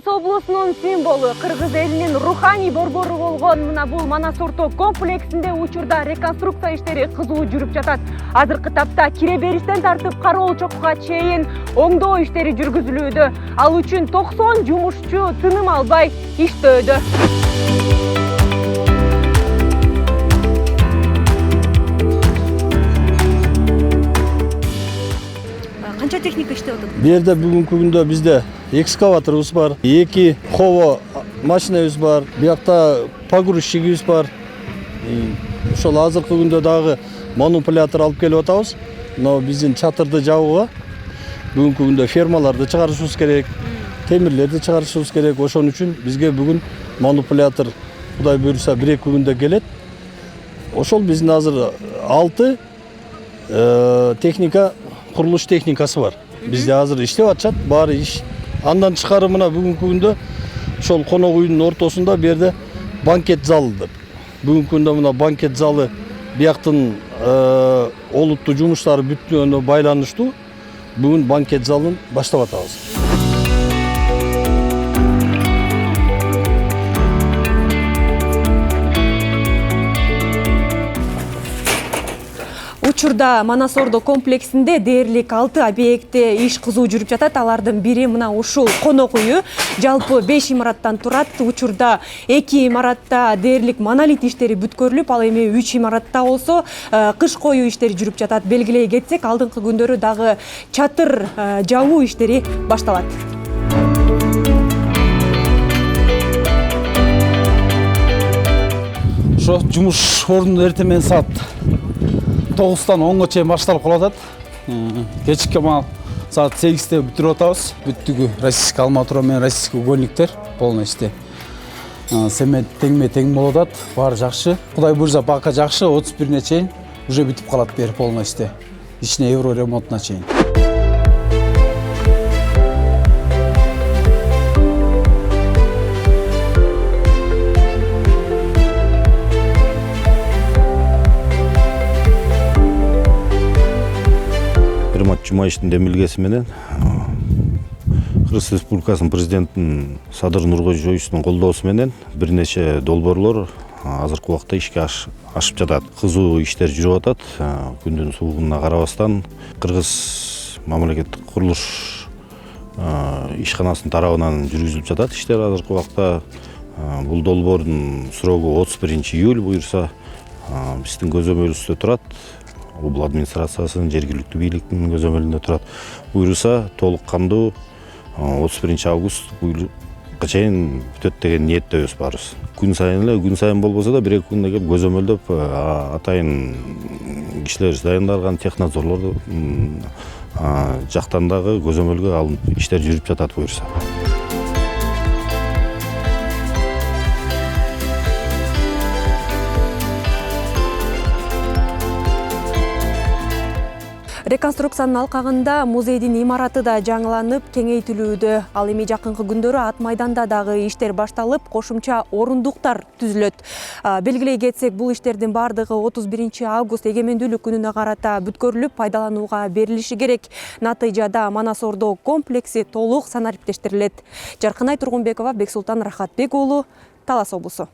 Талас облусунун символу, Кыргыз элинин руханий борбору болгон мына бул Манас Орто комплексинде учурда реконструкция иштери кызуу жүрүп жатат. Азыркы тапта кире бериштен тартып кароол чокуга чейин оңдоо иштери жүргүзүлүүдө. Ал үчүн 90 жумушчу тыным албай иштөөдө. Канча техника иштеп атат? Бу жерде бүгүнкү күндө бизде экскаваторубуз бар, 2 хово машинабыз бар, биякта погрузчигибиз бар. Ошол азыркы күндө дагы манипулятор алып келип атабыз. Но биздин чатырды жабууга бүгүнкү күндө фермаларды чыгарышыбыз керек, темирлерди чыгарышыбыз керек. Ошон үчүн бизге бүгүн манипулятор Кудай буйруса 1-2 күндө келет. Ошол биздин азыр 6 техника, курулуш техникасы бар. Бизде азыр иштеп атышат, баары иш. Андан тышкары мына бүгүнкү күндө ошол конок үйдүн ортосунда бу жерде банкет залыдыр. Бүгүнкү күндө мына банкет залы бияктын олуттуу жумуштары бүткөнүнө байланыштуу бүгүн банкет залын баштап атабыз. Учурда Манас Орто комплексинде дээрлик 6 объектте иш кызуу жүрүп жатат. Алардын бири мына ушул конок үйү. Жалпы 5 имараттан турат. Учурда 2 имаратта дээрлик монолит иштери бүткөрүлүп, ал эми 3 имаратта болсо кыш коюу иштери жүрүп жатат. Белгилей кетсек, алдыңкы күндөрү дагы чатыр жабуу иштери башталат. Ошо жумуш орнунда эртең менен саат 9-тан 10-га чейин башталып калат. Кечки саат 8-те бүтүрүп атабыз. Бүттүгү российский арматура менен российский угольниктер полный иште. Цемент тең болуп атат, баары жакшы. Кудай буйруса пока жакшы, 31-не чейин уже бүтүп калат бери полный иште. Ичине евро ремонтуна чейин. Жумаевичтин демилгеси менен Кыргыз Республикасынын президентинин Садыр Нуркожоевичтин колдоосу менен бир нече долбоорлор азыркы убакта ишке ашып жатат. Кызуу иштер жүрүп атат. Күндүн суугуна карабастан Кыргыз мамлекеттик курулуш ишканасынын тарабынан жүргүзүлүп жатат иштер азыркы убакта. Бул долбоордун срогу 31-июль буюрса биздин көзөмөлүбүздө турат. Обл администрациясынын, жергиликтүү бийликтин көзөмөлүндө турат. Буйруса толук кандуу 31 август буйрука чейин бүтөт деген ниеттебиз баарыбыз. Күн сайын болбосо да 1-2 күндө келип көзөмөлдөп атайын кишилер даяндарган технадзорлор жактан дагы көзөмөлгө алынып иштер жүрүп жатат буйруса. Реконструкциянын алкагында музейдин имараты да жаңыланып, кеңейтилүүдө. Ал эми жакынкы күндөрү ат майданда дагы иштер башталып, кошумча орундуктар түзүлөт. Белгилей кетсек, бул иштердин бардыгы 31 август эгемендүүлүк күнүнө карата бүткөрүлүп, пайдаланууга берилиши керек. Натыйжада Манас Орто комплекси толук санариптештирилет. Жаркынай Тургунбекова, Бексултан Рахатбек уулу, Талас облусу.